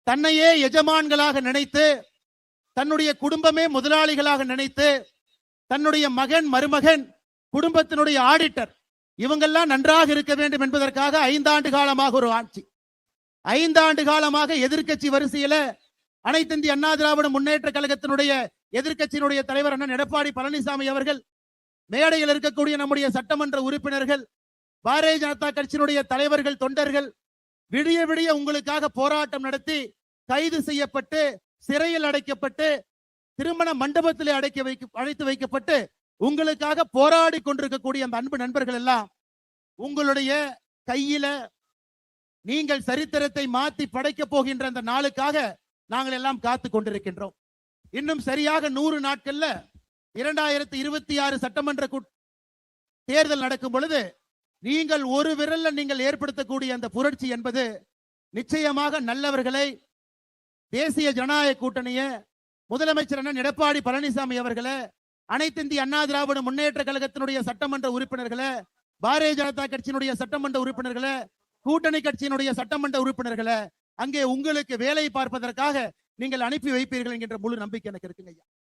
தன்னையே எஜமான்களாக நினைத்து, தன்னுடைய குடும்பமே முதலாளிகளாக நினைத்து, தன்னுடைய மகன் மருமகன் குடும்பத்தினுடைய ஆடிட்டர் இவங்கெல்லாம் நன்றாக இருக்க வேண்டும் என்பதற்காக 5 ஆண்டு காலமாக ஒரு ஆட்சி, 5 ஆண்டு காலமாக எதிர்க்கட்சி வரிசையில அனைத்து இந்திய அண்ணா திராவிட முன்னேற்ற கழகத்தினுடைய எதிர்க்கட்சியினுடைய தலைவர் அண்ணன் எடப்பாடி பழனிசாமி அவர்கள், மேடையில் இருக்கக்கூடிய நம்முடைய சட்டமன்ற உறுப்பினர்கள், பாரதிய ஜனதா கட்சியினுடைய தலைவர்கள், தொண்டர்கள் விடிய விடிய உங்களுக்காக போராட்டம் நடத்தி கைது செய்யப்பட்டு சிறையில் அடைக்கப்பட்டு திருமண மண்டபத்திலே அழைத்து வைக்கப்பட்டு உங்களுக்காக போராடி கொண்டிருக்கக்கூடிய அந்த அன்பு நண்பர்கள் எல்லாம் உங்களுடைய கையில நீங்கள் சரித்திரத்தை மாற்றி படைக்க போகின்ற அந்த நாளுக்காக நாங்கள் எல்லாம் காத்து கொண்டிருக்கின்றோம். இன்னும் சரியாக 100 நாட்கள்ல 2026 சட்டமன்ற தேர்தல் நடக்கும் பொழுது நீங்கள் ஒரு விரல்ல நீங்கள் ஏற்படுத்தக்கூடிய அந்த புரட்சி என்பது நிச்சயமாக நல்லவர்களை, தேசிய ஜனநாயக கூட்டணிய முதலமைச்சர் அண்ணன் எடப்பாடி பழனிசாமி அவர்களை, அனைத்து இந்திய அண்ணா திராவிட முன்னேற்ற கழகத்தினுடைய சட்டமன்ற உறுப்பினர்களை, பாரதிய ஜனதா கட்சியினுடைய சட்டமன்ற உறுப்பினர்களை, கூட்டணி கட்சியினுடைய சட்டமன்ற உறுப்பினர்களை அங்கே உங்களுக்கு வேலை பார்ப்பதற்காக நீங்கள் அனுப்பி வைப்பீர்கள் என்கின்ற முழு நம்பிக்கை எனக்கு இருக்குங்க ஐயா.